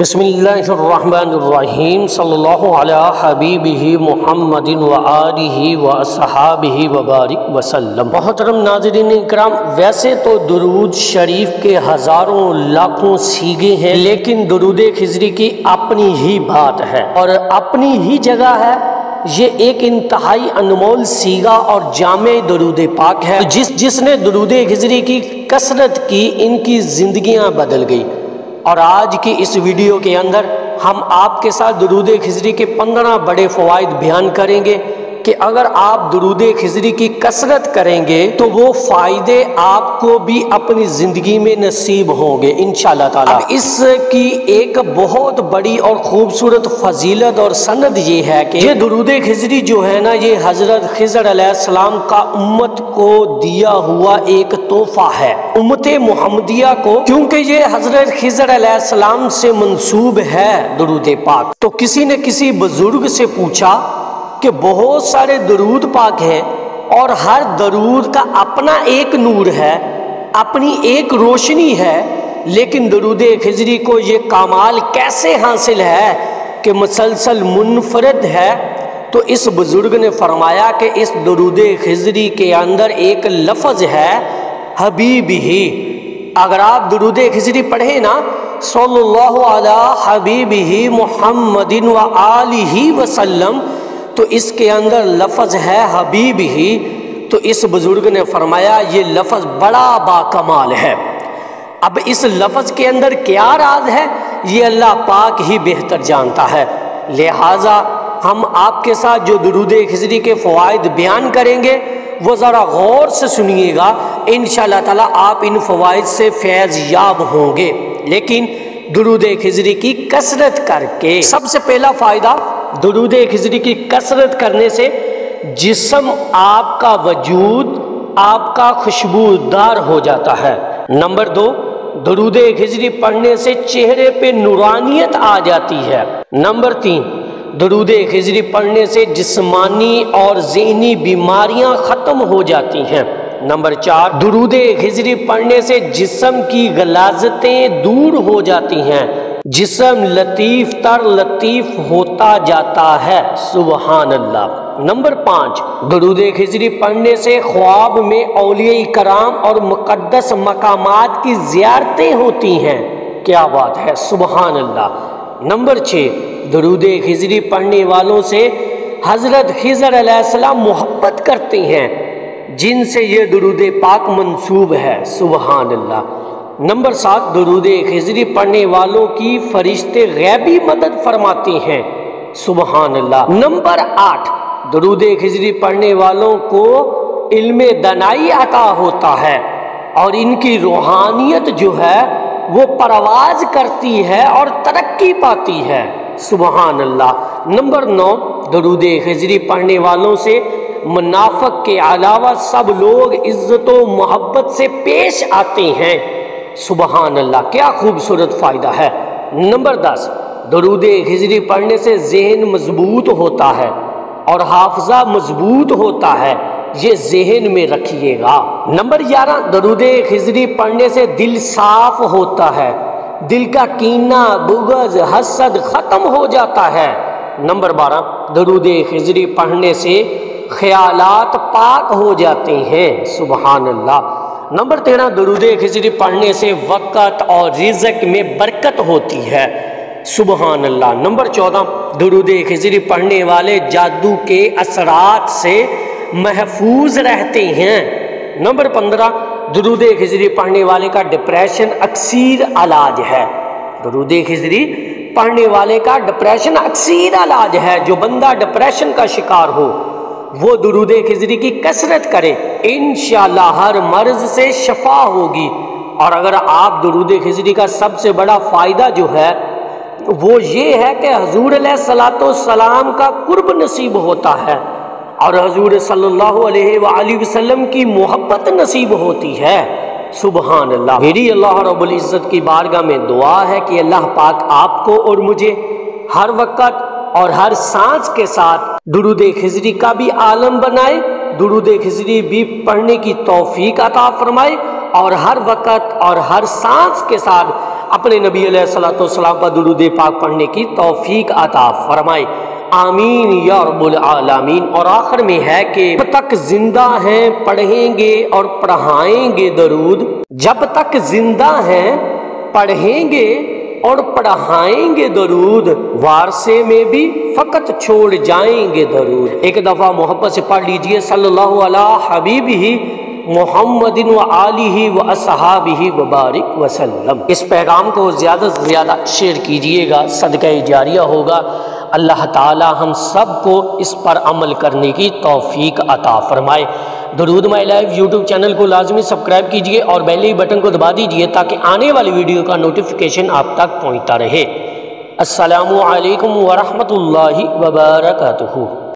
بسم اللہ الرحمن الرحیم صلی اللہ علی حبیبہ محمد وآلہ واصحابہ وبارک وسلم۔ محترم ناظرین اکرام، ویسے تو درود شریف کے ہزاروں لاکھوں سیغے ہیں، لیکن درود خضری کی اپنی ہی بات ہے اور اپنی ہی جگہ ہے۔ یہ ایک انتہائی انمول سیغہ اور جامع درود پاک ہے۔ جس نے درود خضری کی کثرت کی، ان کی زندگیاں بدل گئی۔ اور آج کی اس ویڈیو کے اندر ہم آپ کے ساتھ درود خضری کے 15 بڑے فوائد بیان کریں گے کہ اگر آپ درود خضری کی کثرت کریں گے تو وہ فائدے آپ کو بھی اپنی زندگی میں نصیب ہوں گے انشاءاللہ تعالی۔ اب اس کی ایک بہت بڑی اور خوبصورت فضیلت اور سند یہ ہے کہ یہ درود خضری جو ہے نا، یہ حضرت خضر علیہ السلام کا امت کو دیا ہوا ایک تحفہ ہے، امت محمدیہ کو، کیونکہ یہ حضرت خضر علیہ السلام سے منسوب ہے درود پاک۔ تو کسی نے کسی بزرگ سے پوچھا کہ بہت سارے درود پاک ہیں اور ہر درود کا اپنا ایک نور ہے، اپنی ایک روشنی ہے، لیکن درود خضری کو یہ کمال کیسے حاصل ہے کہ مسلسل منفرد ہے؟ تو اس بزرگ نے فرمایا کہ اس درود خضری کے اندر ایک لفظ ہے حبیبہ۔ اگر آپ درود خضری پڑھیں نا، صلی اللہ علی حبیبہ محمد وآلہ وسلم، تو اس کے اندر لفظ ہے حبیب ہی۔ تو اس بزرگ نے فرمایا یہ لفظ بڑا باکمال ہے۔ اب اس لفظ کے اندر کیا راز ہے یہ اللہ پاک ہی بہتر جانتا ہے، لہٰذا ہم آپ کے ساتھ جو درود خضری کے فوائد بیان کریں گے وہ ذرا غور سے سنیے گا، انشاءاللہ تعالی آپ ان فوائد سے فیض یاب ہوں گے، لیکن درود خضری کی کثرت کر کے۔ سب سے پہلا فائدہ، درود خضری کی کثرت کرنے سے جسم آپ کا وجود آپ کا خوشبودار ہو جاتا ہے۔ نمبر 2، درود خضری پڑھنے سے چہرے پہ نورانیت آ جاتی ہے۔ نمبر 3، درود خضری پڑھنے سے جسمانی اور ذہنی بیماریاں ختم ہو جاتی ہیں۔ نمبر 4، درود خضری پڑھنے سے جسم کی غلاظتیں دور ہو جاتی ہیں، جسم لطیف تر لطیف ہوتا جاتا ہے، سبحان اللہ۔ نمبر 5، درود خضری پڑھنے سے خواب میں اولیاء کرام اور مقدس مقامات کی زیارتیں ہوتی ہیں، کیا بات ہے، سبحان اللہ۔ نمبر 6، درود خضری پڑھنے والوں سے حضرت خضر علیہ السلام محبت کرتے ہیں، جن سے یہ درود پاک منسوب ہے، سبحان اللہ۔ نمبر 7، درود خضری پڑھنے والوں کی فرشتے غیبی مدد فرماتے ہیں، سبحان اللہ۔ نمبر 8، درود خضری پڑھنے والوں کو علم دانائی عطا ہوتا ہے اور ان کی روحانیت جو ہے وہ پرواز کرتی ہے اور ترقی پاتی ہے، سبحان اللہ۔ نمبر 9، درود خضری پڑھنے والوں سے منافق کے علاوہ سب لوگ عزت و محبت سے پیش آتے ہیں، سبحان اللہ، کیا خوبصورت فائدہ ہے۔ نمبر 10، درود خضری پڑھنے سے ذہن مضبوط ہوتا ہے اور حافظہ مضبوط ہوتا ہے، یہ ذہن میں رکھیے گا۔ نمبر 11، درود خضری پڑھنے سے دل صاف ہوتا ہے، دل کا کینہ بغض حسد ختم ہو جاتا ہے۔ نمبر 12، درود خضری پڑھنے سے خیالات پاک ہو جاتے ہیں، سبحان اللہ۔ نمبر 13، درود خضری پڑھنے سے وقت اور رزق میں برکت ہوتی ہے، سبحان اللہ۔ نمبر 14، درود خضری پڑھنے والے جادو کے اثرات سے محفوظ رہتے ہیں۔ نمبر 15، درود خضری پڑھنے والے کا ڈپریشن اکثیر علاج ہے، درود خضری پڑھنے والے کا ڈپریشن اکثیر علاج ہے۔ جو بندہ ڈپریشن کا شکار ہو وہ درود خضری کی کثرت کرے، انشاءاللہ ہر مرض سے شفا ہوگی۔ اور اگر آپ درود خضری کا سب سے بڑا فائدہ جو ہے وہ یہ ہے کہ حضور علیہ السلام کا قرب نصیب ہوتا ہے اور حضور صلی اللہ علیہ وآلہ وسلم کی محبت نصیب ہوتی ہے، سبحان اللہ۔ میری اللہ رب العزت کی بارگاہ میں دعا ہے کہ اللہ پاک آپ کو اور مجھے ہر وقت اور ہر سانس کے ساتھ درود خضری کا بھی عالم بنائے، درود خضری بھی پڑھنے کی توفیق عطا فرمائے، اور ہر وقت اور ہر سانس کے ساتھ اپنے نبی علیہ الصلوۃ والسلام پر درود پاک پڑھنے کی توفیق عطا فرمائے، آمین یا رب العالمین۔ اور آخر میں ہے کہ جب تک زندہ ہیں پڑھیں گے اور پڑھائیں گے درود، جب تک زندہ ہیں پڑھیں گے اور پڑھائیں گے درود، وارثے میں بھی فقط چھوڑ جائیں گے درود۔ ایک دفعہ محبت سے پڑھ لیجئے صلی اللہ علی حبیبہ محمد و آلہ و اصحابہ وبارک وسلم۔ اس پیغام کو زیادہ سے زیادہ شیئر کیجئے گا، صدقہ جاریہ ہوگا۔ اللہ تعالی ہم سب کو اس پر عمل کرنے کی توفیق عطا فرمائے۔ درود مائی لائف یوٹیوب چینل کو لازمی سبسکرائب کیجئے اور بیل بٹن کو دبا دیجئے تاکہ آنے والی ویڈیو کا نوٹیفیکیشن آپ تک پہنچتا رہے۔ السلام علیکم ورحمۃ اللہ وبرکاتہ۔